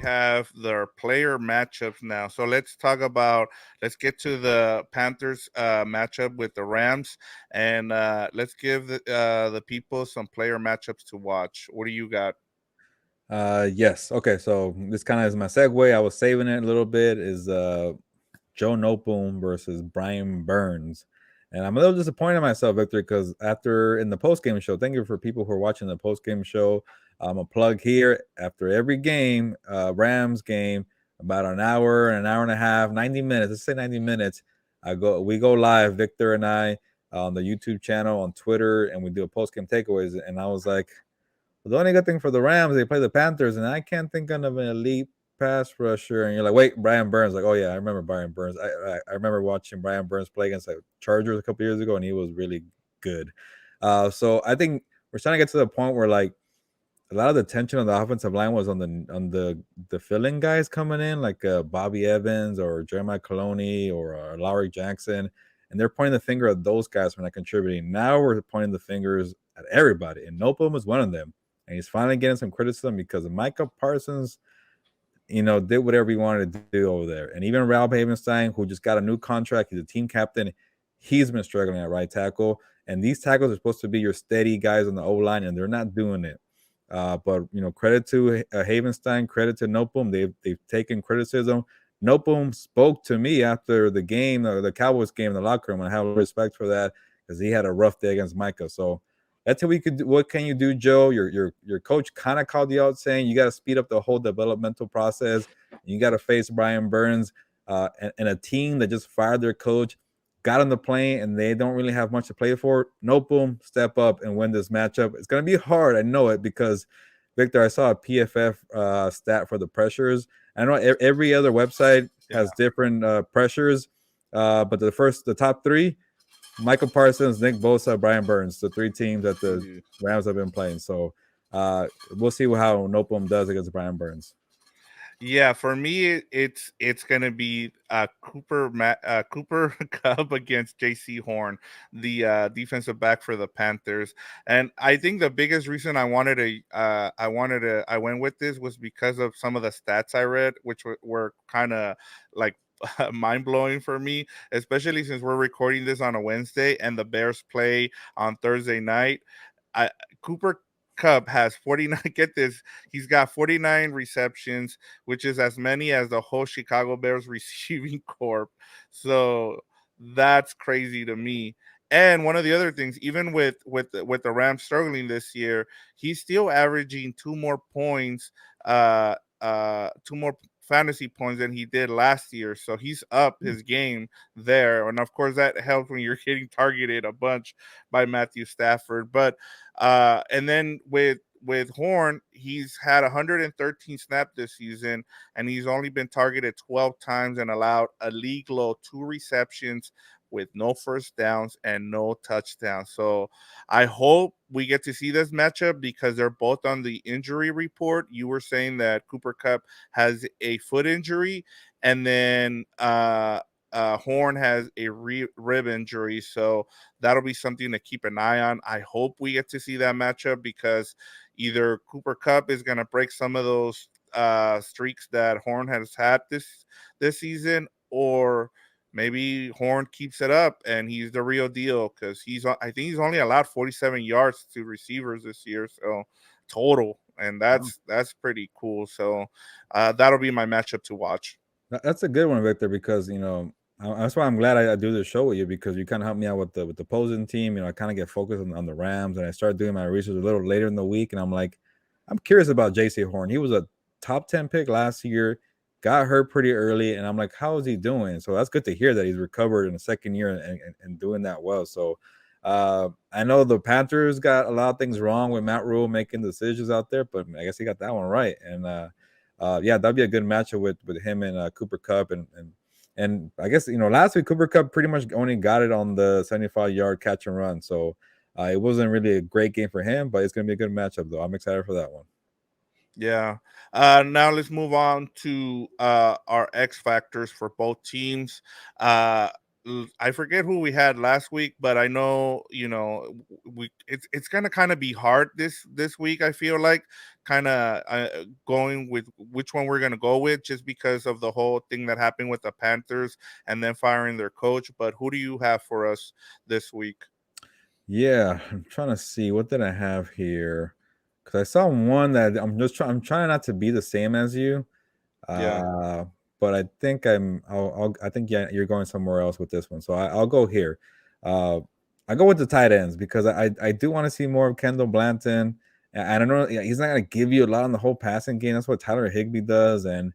have their player matchups now. So let's get to the Panthers matchup with the Rams, and let's give the people some player matchups to watch. What do you got? Yes. Okay, so this kind of is my segue. I was saving it a little bit. Is Joe Noteboom versus Brian Burns. And I'm a little disappointed in myself, Victor, because after in the post game show, thank you for people who are watching the post game show. I'm a plug here after every game, Rams game, about an hour and a half, 90 minutes. Let's say 90 minutes. We go live, Victor and I, on the YouTube channel, on Twitter, and we do a post game takeaways. And I was like, the only good thing for the Rams, they play the Panthers, and I can't think of an elite pass rusher. And you're like, wait, Brian Burns. Like, oh yeah, I remember Brian Burns. I remember watching Brian Burns play against the Chargers a couple years ago, and he was really good. So I think we're starting to get to the point where like a lot of the tension on the offensive line was on the filling guys coming in, like Bobby Evans or Jeremiah Coloni or Lowry Jackson, and they're pointing the finger at those guys for not contributing. Now we're pointing the fingers at everybody, and Nopum is one of them, and he's finally getting some criticism because Micah Parsons, did whatever he wanted to do over there, and even Ralph Havenstein, who just got a new contract, he's a team captain, he's been struggling at right tackle, and these tackles are supposed to be your steady guys on the O line, and they're not doing it. But credit to Havenstein, credit to Nopum. They've taken criticism. Nopum spoke to me after the game, the Cowboys game in the locker room, and I have respect for that because he had a rough day against Micah. So that's what we could do. What can you do, Joe? Your coach kind of called you out, saying you got to speed up the whole developmental process. You got to face Brian Burns and a team that just fired their coach, got on the plane, and they don't really have much to play for. No, boom, step up and win this matchup. It's going to be hard. I know it because, Victor, I saw a PFF stat for the pressures. I know every other website Yeah. has different pressures, but the top three, Michael Parsons, Nick Bosa, Brian Burns, the three teams that the Rams have been playing. So we'll see how Nopum does against Brian Burns. Yeah, for me, it's gonna be Cooper Cup against J.C. Horn, the defensive back for the Panthers, and I think the biggest reason I went with this was because of some of the stats I read, which were kind of like mind blowing for me, especially since we're recording this on a Wednesday and the Bears play on Thursday night. I Cooper Cup has 49. Get this, he's got 49 receptions, which is as many as the whole Chicago Bears receiving corp. So that's crazy to me. And one of the other things, even with the Rams struggling this year, he's still averaging two more fantasy points than he did last year. So he's up his game there, and of course that helps when you're getting targeted a bunch by Matthew Stafford. But and then with Horn, he's had 113 snaps this season, and he's only been targeted 12 times and allowed a league low 2 receptions with no first downs and no touchdowns. So I hope we get to see this matchup because they're both on the injury report. You were saying that Cooper Cup has a foot injury, and then Horn has a rib injury. So that'll be something to keep an eye on. I hope we get to see that matchup because either Cooper Cup is going to break some of those streaks that Horn has had this season, or maybe Horn keeps it up and he's the real deal because I think he's only allowed 47 yards to receivers this year, so total, and that's pretty cool. So that'll be my matchup to watch. That's a good one, Victor, because that's why I'm glad I do this show with you because you kind of help me out with the opposing team. I kind of get focused on the Rams, and I started doing my research a little later in the week, and I'm curious about J.C. Horn. He was a top 10 pick last year, got hurt pretty early, and I'm like, how is he doing? So that's good to hear that he's recovered in the second year and doing that well. So I know the Panthers got a lot of things wrong with Matt Rule making decisions out there, but I guess he got that one right, and yeah, that'd be a good matchup with him and Cooper Cup and I guess last week Cooper Cup pretty much only got it on the 75-yard catch and run, so it wasn't really a great game for him, but it's gonna be a good matchup though. I'm excited for that one. Yeah. Now let's move on to our X factors for both teams. I forget who we had last week, but I know we it's gonna kind of be hard this week. I feel like kind of going with which one we're going to go with, just because of the whole thing that happened with the Panthers and then firing their coach. But who do you have for us this week? Yeah, I'm trying to see what did I have here because I saw one that I'm trying not to be the same as you. Yeah. Uh, but I think I think yeah, you're going somewhere else with this one. So I'll go here. Uh, I go with the tight ends because I do want to see more of Kendall Blanton. And I don't know, yeah, he's not going to give you a lot on the whole passing game. That's what Tyler Higbee does. And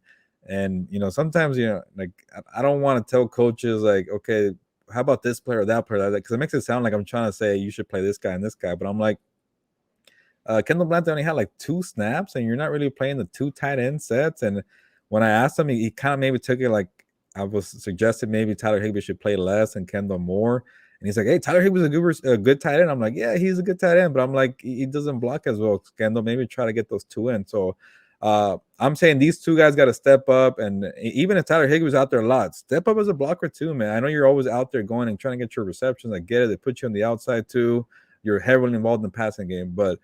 sometimes like I don't want to tell coaches like, okay, how about this player or that player? Because it makes it sound like I'm trying to say you should play this guy and this guy. But I'm like, Kendall Blanton only had like 2 snaps, and you're not really playing the 2 tight end sets. And when I asked him, he kind of maybe took it like I was suggesting maybe Tyler Higbee should play less and Kendall more. And he's like, "Hey, Tyler Higbee's a good tight end." I'm like, "Yeah, he's a good tight end," but I'm like, he doesn't block as well. Kendall, maybe try to get those 2 in. So I'm saying these 2 guys got to step up, and even if Tyler Higbee's out there a lot, step up as a blocker too, man. I know you're always out there going and trying to get your receptions. I get it. They put you on the outside too. You're heavily involved in the passing game, but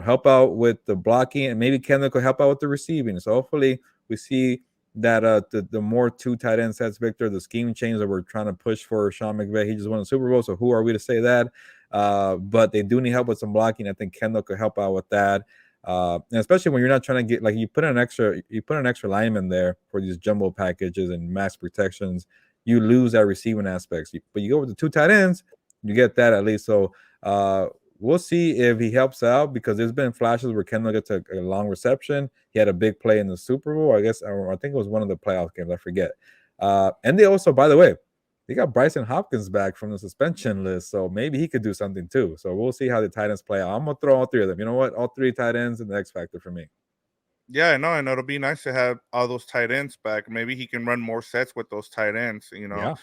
help out with the blocking, and maybe Kendall could help out with the receiving. So hopefully we see that the more 2 tight end sets, Victor, the scheme change that we're trying to push for Sean McVay. He just won the Super Bowl, so who are we to say that? But they do need help with some blocking. I think Kendall could help out with that. And especially when you're not trying to get like you put an extra lineman there for these jumbo packages and max protections, you lose that receiving aspects. But you go with the 2 tight ends, you get that at least. So we'll see if he helps out because there's been flashes where Kendall gets a long reception. He had a big play in the Super Bowl, I guess, or I think it was one of the playoff games. I forget. And they also, by the way, they got Bryson Hopkins back from the suspension list, so maybe he could do something too. So we'll see how the tight ends play out. I'm gonna throw all 3 of them. You know what? All 3 tight ends and the X factor for me. Yeah, I know, and it'll be nice to have all those tight ends back. Maybe he can run more sets with those tight ends, Yeah.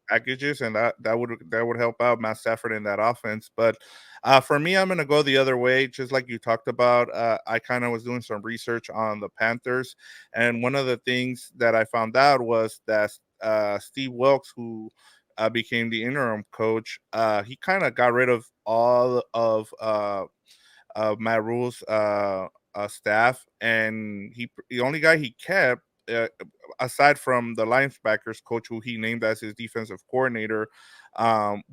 packages, and that would help out Matt Stafford in that offense. But for me, I'm gonna go the other way, just like you talked about. I kind of was doing some research on the Panthers, and one of the things that I found out was that Steve Wilkes, who became the interim coach, he kind of got rid of all of Matt Rule's staff, and the only guy he kept, aside from the linebackers coach, who he named as his defensive coordinator,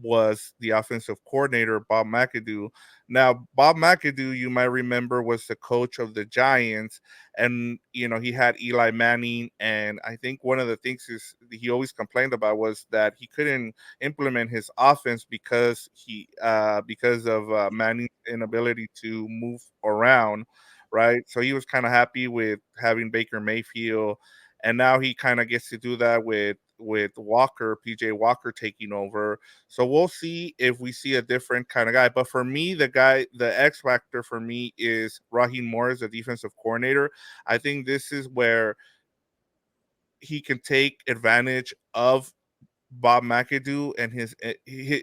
was the offensive coordinator Bob McAdoo. Now, Bob McAdoo, you might remember, was the coach of the Giants, and he had Eli Manning, and I think one of the things is he always complained about was that he couldn't implement his offense because of Manning's inability to move around, right? So he was kind of happy with having Baker Mayfield, and now he kind of gets to do that with Walker, PJ Walker taking over. So we'll see if we see a different kind of guy. But for me, the X factor for me is Raheem Morris, the defensive coordinator. I think this is where he can take advantage of Bob McAdoo and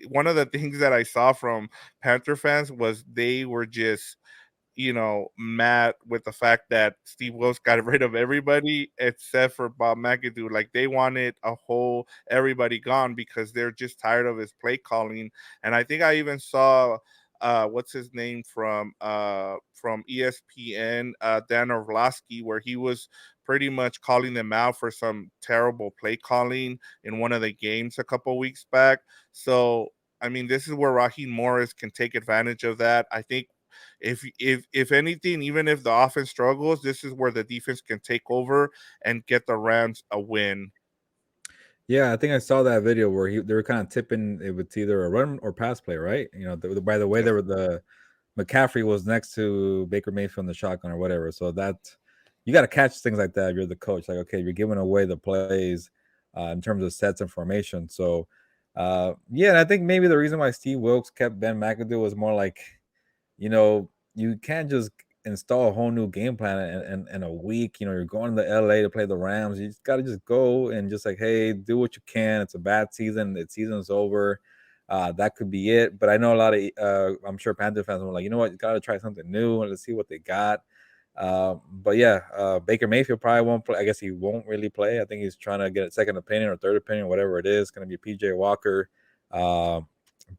one of the things that I saw from Panther fans was they were just mad with the fact that Steve Wilkes got rid of everybody except for Bob McAdoo. Like they wanted everybody gone because they're just tired of his play calling. And I think I even saw what's his name from ESPN, Dan Orlovsky, where he was pretty much calling them out for some terrible play calling in one of the games a couple weeks back. So I mean, this is where Raheem Morris can take advantage of that. I think if anything, even if the offense struggles, this is where the defense can take over and get the Rams a win. Yeah, I think I saw that video where they were kind of tipping it with either a run or pass play, right? By the way, Yes. they were the McCaffrey was next to Baker Mayfield in the shotgun or whatever. So that you got to catch things like that if you're the coach. Like, okay, you're giving away the plays in terms of sets and formation. So, yeah, and I think maybe the reason why Steve Wilkes kept Ben McAdoo was more like, you can't just install a whole new game plan in a week. You're going to LA to play the Rams. You just got to just go and just like, hey, do what you can. It's a bad season. The season's over. That could be it. But I know a lot of, I'm sure Panther fans were like, you know what, you got to try something new and let's see what they got. But yeah, Baker Mayfield probably won't play. I guess he won't really play. I think he's trying to get a second opinion or third opinion, whatever it is. Going to be PJ Walker.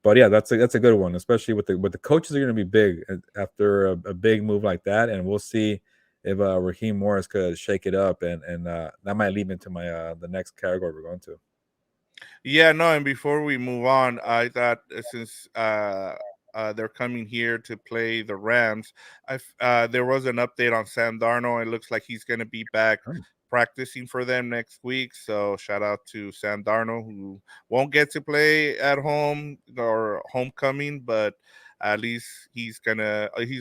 But yeah, that's a good one, especially with the coaches are going to be big after a big move like that, and we'll see if Raheem Morris could shake it up, and that might lead me to my the next category we're going to. Yeah, no, and before we move on, I thought since they're coming here to play the Rams, there was an update on Sam Darnold. It looks like he's going to be back Oh, practicing for them next week. So shout out to Sam Darnold, who won't get to play at home or homecoming, but at least he's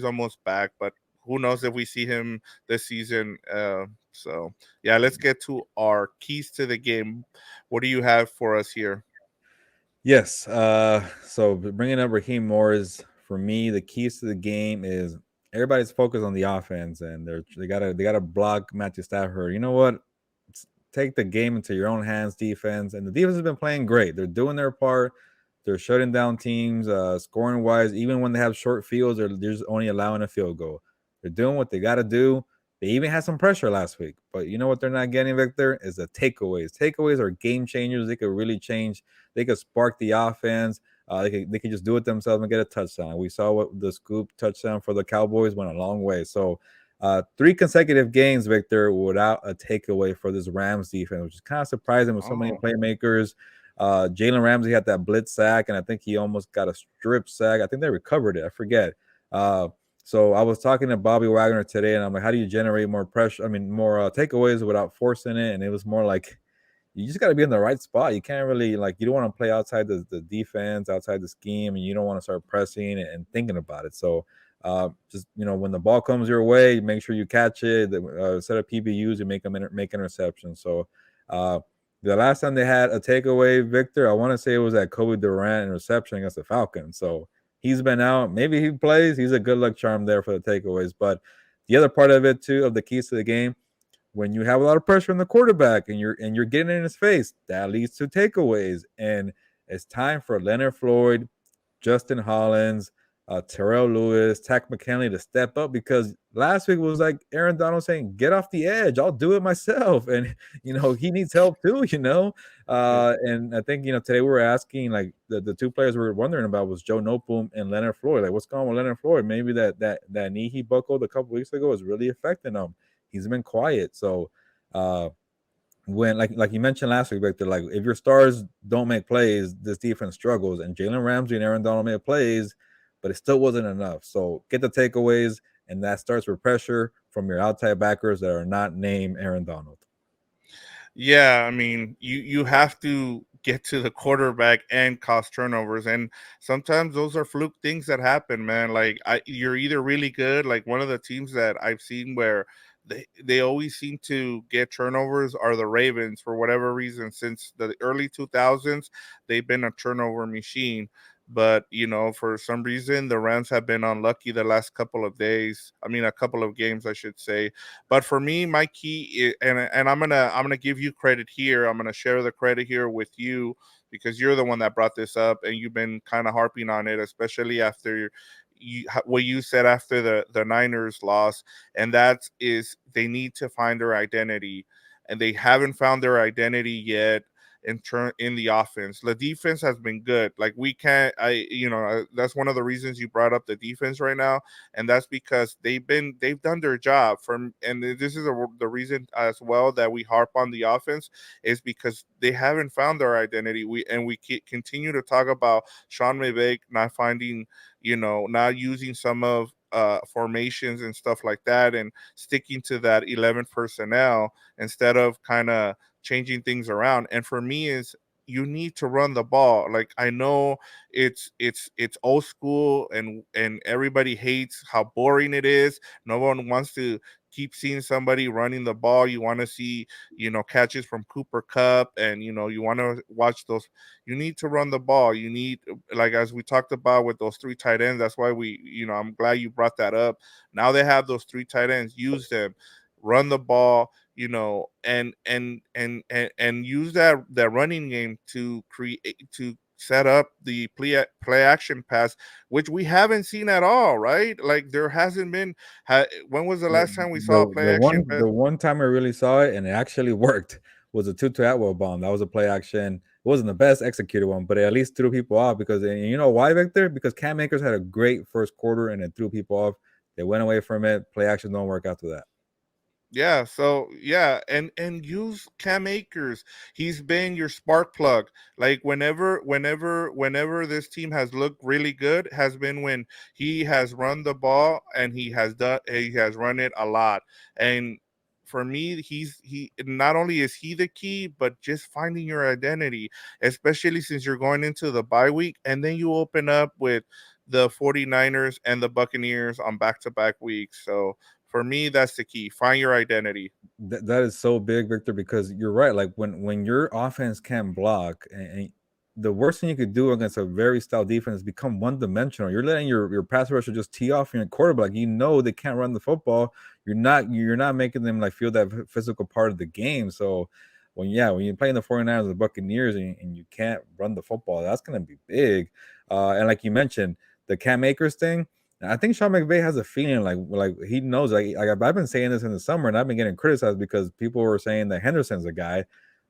almost back. But who knows if we see him this season? So yeah, let's get to our keys to the game. What do you have for us here? yes. So bringing up Raheem Morris for me, the keys to the game is everybody's focused on the offense, and they gotta block Matthew Stafford. You know what? Take the game into your own hands, defense, and the defense has been playing great. They're doing their part. They're shutting down teams, scoring wise. Even when they have short fields, they're just only allowing a field goal. They're doing what they got to do. They even had some pressure last week, but you know what they're not getting, Victor, is the takeaways. Takeaways are game changers. They could really change. They could spark the offense. They could just do it themselves and get a touchdown. We saw what the scoop touchdown for the Cowboys went a long way. So 3 consecutive games, Victor, without a takeaway for this Rams defense, which is kind of surprising with so many Oh, playmakers. Jalen Ramsey had that blitz sack, and I think he almost got a strip sack. I think they recovered it. I forget. Uh, so I was talking to Bobby Wagner today, and I'm like, how do you generate more pressure? I mean, more takeaways without forcing it? And it was more like you just got to be in the right spot. You can't really you don't want to play outside the defense, outside the scheme, and you don't want to start pressing and thinking about it. So just when the ball comes your way, make sure you catch it. Set up PBUs and make interceptions. So uh, the last time they had a takeaway, Victor, I want to say it was that Kobe Durant interception against the Falcons. So he's been out. Maybe he plays. He's a good luck charm there for the takeaways. But the other part of it too, of the keys to the game, when you have a lot of pressure on the quarterback and you're getting in his face, that leads to takeaways. And it's time for Leonard Floyd, Justin Hollins, Terrell Lewis, Tack McKinley to step up, because last week was like Aaron Donald saying, "Get off the edge. I'll do it myself." And he needs help too. yeah. And I think today we were asking, like, the two players we were wondering about was Joe Noteboom and Leonard Floyd. Like, what's going on with Leonard Floyd? Maybe that knee he buckled a couple weeks ago is really affecting him. He's been quiet. So when like you mentioned last week, Victor, like if your stars don't make plays, this defense struggles. And Jalen Ramsey and Aaron Donald made plays, but it still wasn't enough. So get the takeaways, and that starts with pressure from your outside backers that are not named Aaron Donald. Yeah, I mean, you have to get to the quarterback and cause turnovers, and sometimes those are fluke things that happen, man. Like you're either really good, like one of the teams that I've seen where they always seem to get turnovers are the Ravens for whatever reason. Since the early 2000s, they've been a turnover machine. But for some reason, the Rams have been unlucky the last couple of days. I mean, a couple of games, I should say. But for me, my key and I'm gonna give you credit here. I'm gonna share the credit here with you because you're the one that brought this up and you've been kind of harping on it, especially after what you said after the Niners loss, and that is they need to find their identity, and they haven't found their identity yet in the offense. The defense has been good. Like we can't that's one of the reasons you brought up the defense right now, and that's because they've done their job from, and this is the reason as well that we harp on the offense is because they haven't found their identity. We continue to talk about Sean McVay not finding, not using some of formations and stuff like that and sticking to that 11 personnel instead of kind of changing things around. And for me is you need to run the ball. Like I know it's old school and everybody hates how boring it is. No one wants to keep seeing somebody running the ball. You want to see, catches from Cooper Cup, and you want to watch those. You need to run the ball. You need, like as we talked about with those 3 tight ends. That's why I'm glad you brought that up. Now they have those 3 tight ends. Use them, run the ball, and use that running game to set up the play action pass, which we haven't seen at all, right? Like there hasn't been. When was the The, last time we saw a the, play the action one pass? the one time I really saw it and it actually worked was a Tutu Atwell bomb. That was a play action. wasn't the best executed one, but it at least threw people off because, and you know why, Victor? Because Cam Akers had a great first quarter and it threw people off. They went away from it. Play action don't work after that. Yeah, so yeah, and use Cam Akers. He's been your spark plug. Like whenever this team has looked really good has been when he has run the ball and he has run it a lot. And for me, he not only is he the key, but just finding your identity, especially since you're going into the bye week and then you open up with the 49ers and the Buccaneers on back-to-back weeks. So for me, that's the key. Find your identity. That is so big, Victor, because you're right. Like when your offense can block, and the worst thing you could do against a very stout defense is become one dimensional. You're letting your pass rusher just tee off your quarterback. You know they can't run the football. You're not making them like feel that physical part of the game. So when you're playing the 49ers or the Buccaneers and you can't run the football, that's gonna be big. And like you mentioned, the Cam Akers thing. I think Sean McVay has a feeling like he knows. Like I've been saying this in the summer, and I've been getting criticized because people were saying that Henderson's a guy,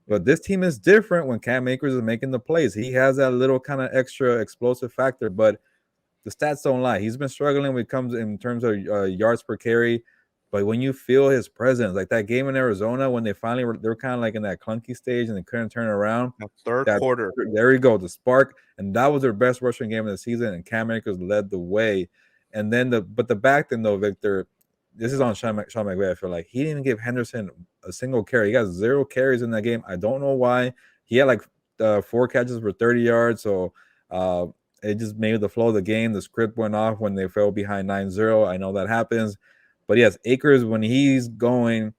but this team is different when Cam Akers is making the plays. He has that little kind of extra explosive factor, but the stats don't lie. He's been struggling when it comes in terms of yards per carry, but when you feel his presence, like that game in Arizona when they were kind of like in that clunky stage and they couldn't turn it around. The third That quarter. there you go, the spark, and that was their best rushing game of the season, and Cam Akers led the way. And then the back thing though, Victor, this is on Sean McVay. I feel like he didn't give Henderson a single carry. He got 0 carries in that game. I don't know why. He had like 4 catches for 30 yards, so uh, it just made the flow of the game. The script went off when they fell behind 9-0. I know that happens, but yes, Akers when he's going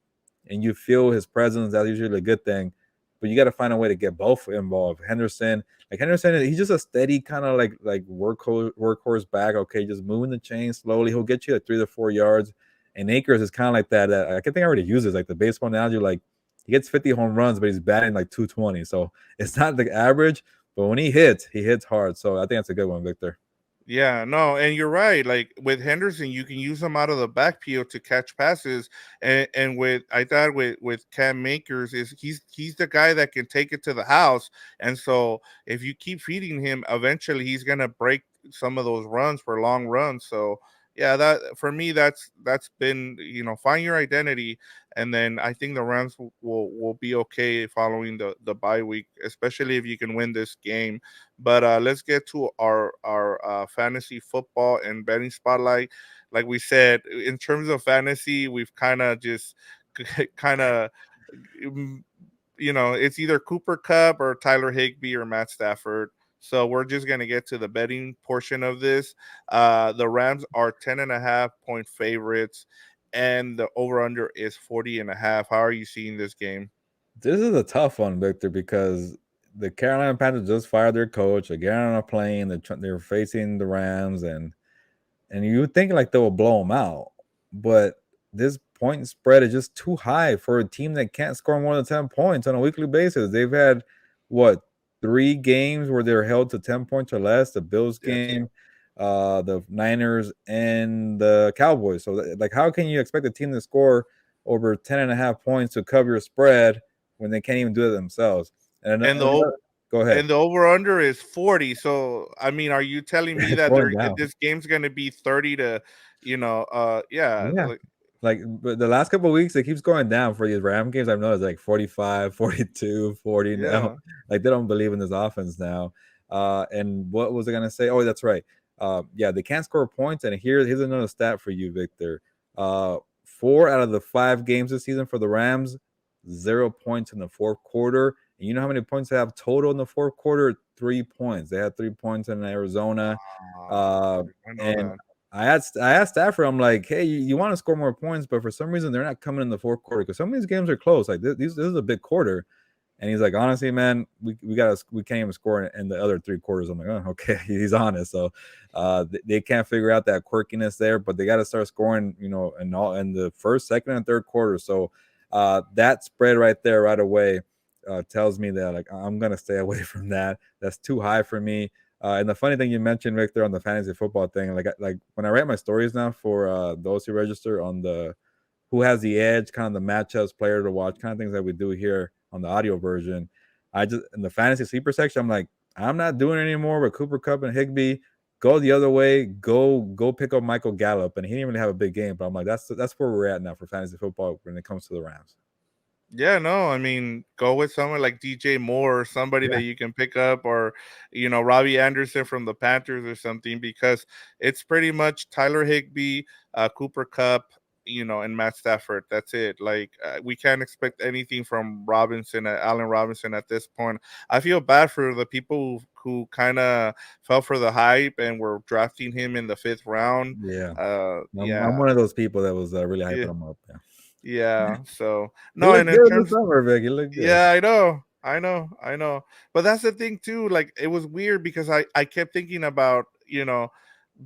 and you feel his presence, that's usually a good thing. But you got to find a way to get both involved. Henderson, he's just a steady kind of like workhorse back. Okay, just moving the chain slowly. He'll get you at 3 to 4 yards. And Akers is kind of like that. I think I already use it like the baseball analogy. Like he gets 50 home runs, but he's batting like 220. So it's not the average, but when he hits hard. So I think that's a good one, Victor. Yeah, no, and you're right. Like with Henderson, you can use him out of the backfield to catch passes, and with I thought with Cam Makers is he's the guy that can take it to the house, and so if you keep feeding him, eventually he's gonna break some of those runs for long runs. So yeah, that for me that's been find your identity, and then I think the Rams will be okay following the bye week, especially if you can win this game. But let's get to our fantasy football and betting spotlight. Like we said, in terms of fantasy, we've kind of just kind of it's either Cooper Cup or Tyler Higbee or Matt Stafford. So we're just gonna get to the betting portion of this. The Rams are 10.5 point favorites, and the over under is 40.5. How are you seeing this game? This is a tough one, Victor, because the Carolina Panthers just fired their coach. They're getting on a plane. They're facing the Rams, and you would think like they will blow them out, but this point spread is just too high for a team that can't score more than 10 points on a weekly basis. They've had what 3 games where they're held to 10 points or less: the Bills Yes. game, the Niners, and the Cowboys. So like how can you expect a team to score over 10.5 points to cover your spread when they can't even do it themselves? And the Go ahead. And the over under is 40. So, I mean, are you telling me It's that going down. this game's going to be 30 to, yeah, Yeah. Like, but the last couple of weeks, it keeps going down for these Ram games. I've noticed like 45, 42, 40 now. yeah. Like, they don't believe in this offense now. And what was I going to say? Oh, that's right. Yeah, they can't score points. And here's another stat for you, Victor. 4 out of the 5 games this season for the Rams, 0 points in the fourth quarter. And you know how many points they have total in the fourth quarter? 3 points. They had 3 points in Arizona. Uh, I know and that. I asked Stafford, I'm like, hey, you want to score more points, but for some reason they're not coming in the fourth quarter because some of these games are close. Like this is a big quarter, and he's like, honestly, man, we can't even score in the other 3 quarters. I'm like, oh, okay, he's honest. So they can't figure out that quirkiness there, but they got to start scoring, in the first, second, and third quarter. So that spread right there, right away, tells me that like I'm gonna stay away from that. That's too high for me. And the funny thing you mentioned, Victor, on the fantasy football thing, like when I write my stories now for those who register on the who has the edge, kind of the matchups, player to watch, kind of things that we do here on the audio version. I just in the fantasy sleeper section, I'm like, I'm not doing it anymore with Cooper Kupp and Higbee. Go the other way. Go pick up Michael Gallup, and he didn't really have a big game. But I'm like, that's where we're at now for fantasy football when it comes to the Rams. Yeah, no, I mean, go with someone like DJ Moore or somebody Yeah, that you can pick up, or Robbie Anderson from the Panthers or something, because it's pretty much Tyler Higbee, Cooper Cup, and Matt Stafford. That's it. Like, we can't expect anything from Allen Robinson at this point. I feel bad for the people who kind of fell for the hype and were drafting him in the fifth round. yeah. I'm Yeah, one of those people that was really yeah, hyping him up. Yeah, yeah. So he no, and looked in good this terms, summer, Vic. He looked good. yeah, I know. But that's the thing too. Like, it was weird because I kept thinking about,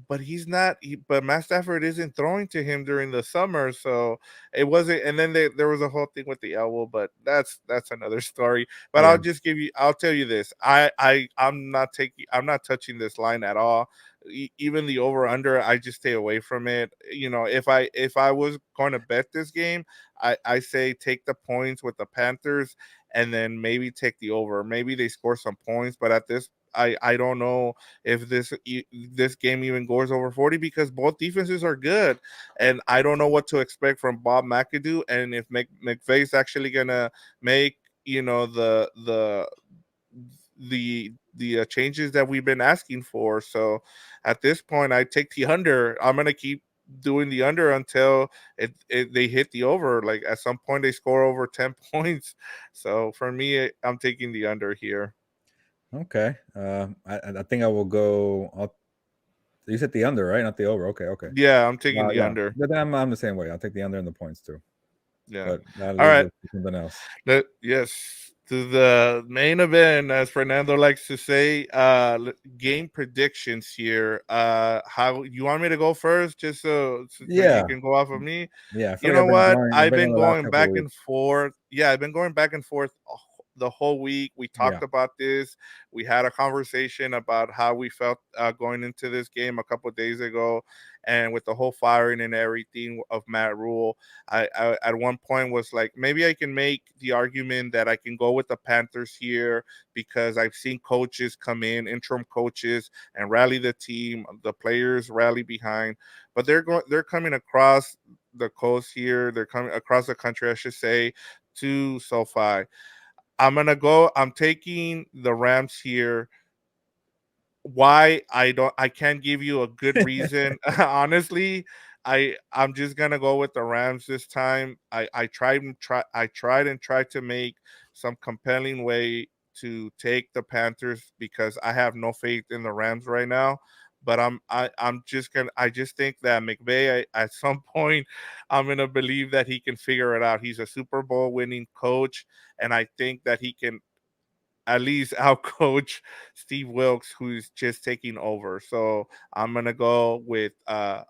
but he's not. But Matt Stafford isn't throwing to him during the summer, so it wasn't. And then there was a whole thing with the elbow, but that's another story. But Yeah, I'll tell you this. I'm not touching this line at all. Even the over under, I just stay away from it. If I was going to bet this game, I say take the points with the Panthers, and then maybe take the over. Maybe they score some points, but at this, I don't know if this game even goes over 40, because both defenses are good, and I don't know what to expect from Bob McAdoo, and if McVay's actually gonna make the changes that we've been asking for. So at this point, I take the under. I'm gonna keep doing the under until they hit the over. Like, at some point, they score over 10 points. So for me, I'm taking the under here. okay. I think I will go. You said the under, right? Not the over. Okay, okay. Yeah, I'm taking the Yeah, under. but then I'm the same way. I'll take the under and the points too. Yeah. But that All leaves right. us with something else. Yes, to the main event, as Fernando likes to say. Game predictions here. How you want me to go first, just so you Yeah, can go off of me? yeah. I feel You like know what? I've I've been been on the last going couple of back and weeks. forth. Yeah, I've been going back and forth the whole week. We Yeah, talked about this. We had a conversation about how we felt going into this game a couple of days ago, and with the whole firing and everything of Matt Rule, I at one point was like, maybe I can make the argument that I can go with the Panthers here, because I've seen coaches come in, interim coaches, and rally the team. The players rally behind, but they're coming across the coast here. They're coming across the country, I should say, to SoFi. I'm taking the Rams here. Why? I can't give you a good reason. Honestly, I'm just gonna go with the Rams this time. I tried and tried to make some compelling way to take the Panthers, because I have no faith in the Rams right now. But I just think that McVay, at some point, I'm gonna believe that he can figure it out. He's a Super Bowl winning coach, and I think that he can at least outcoach Steve Wilkes, who's just taking over. So I'm gonna go with a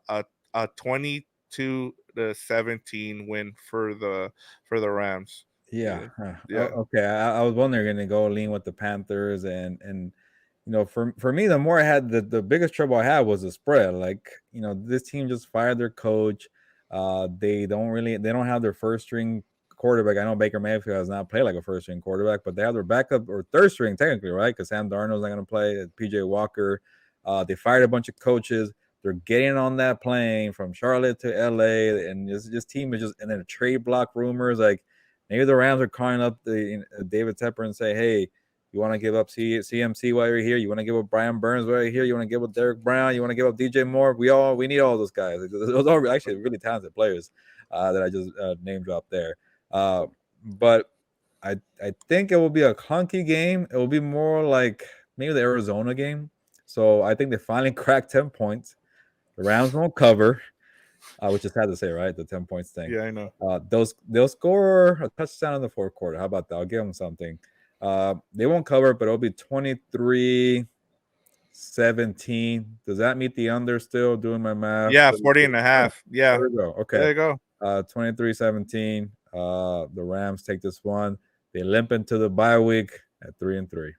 22-17 win for the Rams. yeah. Yeah, yeah, Okay, I was wondering going to go lean with the Panthers, and for me, the more I had the biggest trouble I had was the spread. Like, this team just fired their coach. They don't have their first string quarterback. I know Baker Mayfield has not played like a first string quarterback, but they have their backup or third string technically, right? Because Sam Darnold's not going to play. PJ Walker. They fired a bunch of coaches. They're getting on that plane from Charlotte to LA, and this team is just, and then the trade block rumors. Like, maybe the Rams are calling up the David Tepper and say, hey, you want to give up CMC while you're here? You want to give up Brian Burns while you're here? You want to give up Derek Brown? You want to give up DJ Moore? We need all those guys. Those are actually really talented players that I just name dropped there. But I think it will be a clunky game. It will be more like maybe the Arizona game. So I think they finally cracked 10 points. The Rams won't cover, which is sad to say, right? The 10 points thing. yeah. I know. They'll score a touchdown in the fourth quarter. How about that? I'll give them something. They won't cover, but it'll be 23-17. Does that meet the under still? Doing my math. Yeah, 40 and a Oh, half. Yeah, there we go. Okay. there you go. 23-17. The Rams take this one. They limp into the bye week at 3-3.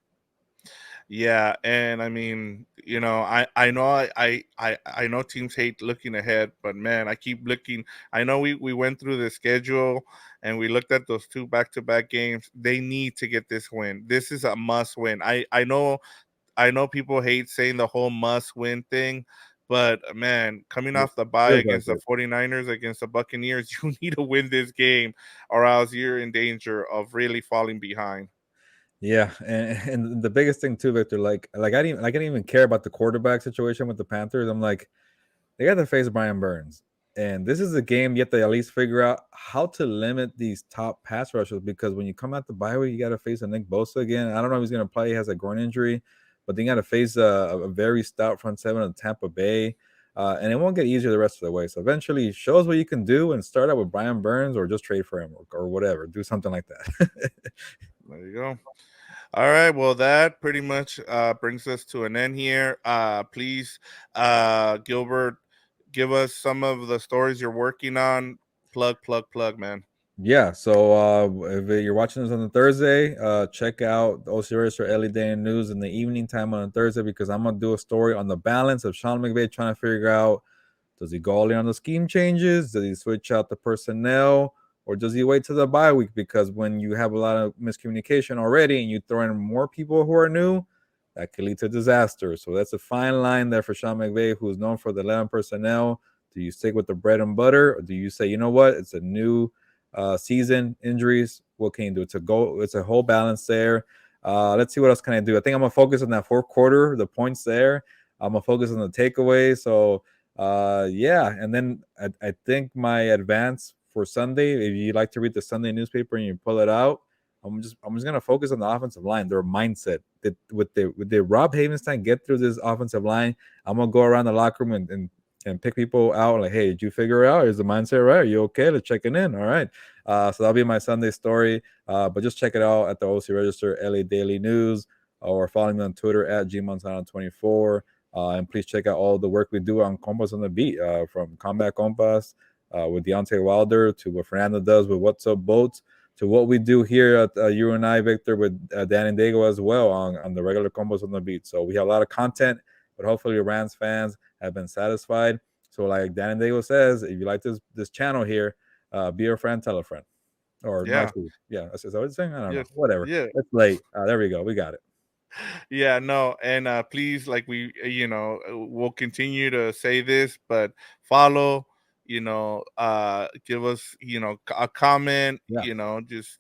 Yeah, and I mean, I know I know teams hate looking ahead, but man, I keep looking. I know we went through the schedule and we looked at those two back-to-back games. They need to get this win. This is a must win. I know people hate saying the whole must win thing, but man, coming It off the bye feels like against the it. 49ers, against the Buccaneers, you need to win this game or else you're in danger of really falling behind. Yeah, and the biggest thing too, Victor, I didn't even care about the quarterback situation with the Panthers. I'm like, they got to face Brian Burns. And this is a game you have to at least figure out how to limit these top pass rushers, because when you come out the bye week, you got to face a Nick Bosa again. I don't know if he's going to play. He has a groin injury, but then you got to face a very stout front seven of Tampa Bay. And it won't get easier the rest of the way. So eventually, show us what you can do and start out with Brian Burns or just trade for him or whatever. Do something like that. There you go. All right. Well, that pretty much brings us to an end here. Please, Gilbert, give us some of the stories you're working on. Plug, plug, plug, man. Yeah, so if you're watching this on a Thursday, check out the OCRS or Ellie Day News in the evening time on a Thursday, because I'm gonna do a story on the balance of Sean McVay trying to figure out, does he go all in on the scheme changes? Does he switch out the personnel? Or does he wait to the bye week? Because when you have a lot of miscommunication already and you throw in more people who are new, that could lead to disaster. So that's a fine line there for Sean McVay, who's known for the 11 personnel. Do you stick with the bread and butter? Or do you say, you know what, it's a new season, injuries, what can you do? It's a whole balance there. Let's see what else can I do. I think I'm gonna focus on that fourth quarter, the points there. I'm gonna focus on the takeaway. So yeah, and then I think my advance for Sunday, if you like to read the Sunday newspaper and you pull it out, I'm just gonna focus on the offensive line, their mindset. With the Rob Havenstein get through this offensive line, I'm gonna go around the locker room and pick people out like, hey, did you figure it out? Is the mindset right? Are you okay? Let's check it in. All right. So that'll be my Sunday story. But just check it out at the OC Register, LA Daily News, or follow me on Twitter at gmonzano24. And please check out all the work we do on COMPAS on the Beat, from Combat COMPAS with Deontay Wilder to what Fernando does with What's Up Boats to what we do here at you and I, Victor, with Dan and Diego as well on the regular COMPAS on the Beat. So we have a lot of content, but hopefully Rams fans have been satisfied. So like Dan and Diego says, if you like this channel here, be a friend, tell a friend. Or no, Yeah. actually, yeah, is that what it's saying? I don't know. Yes. Whatever. Yeah. It's late. There we go. We got it. Yeah, no, and please, like we'll continue to say this, but follow, give us, a comment, Yeah. just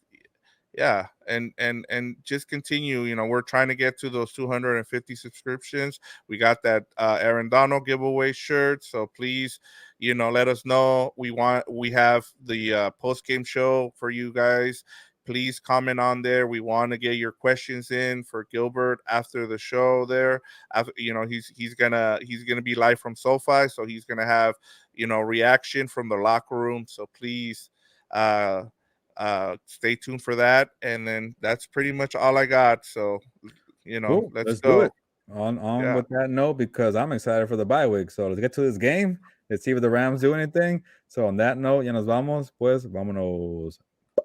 yeah, and just continue. We're trying to get to those 250 subscriptions. We got that Aaron Donald giveaway shirt, so please, let us know. We have the post game show for you guys. Please comment on there. We want to get your questions in for Gilbert after the show. There, after, he's gonna be live from SoFi, so he's gonna have reaction from the locker room. So please, uh stay tuned for that. And then that's pretty much all I got. So Cool. let's Let's do go. it. On Yeah. with that note, because I'm excited for the bye week. So let's get to this game. Let's see if the Rams do anything. So on that note, ya nos vamos. Pues vámonos.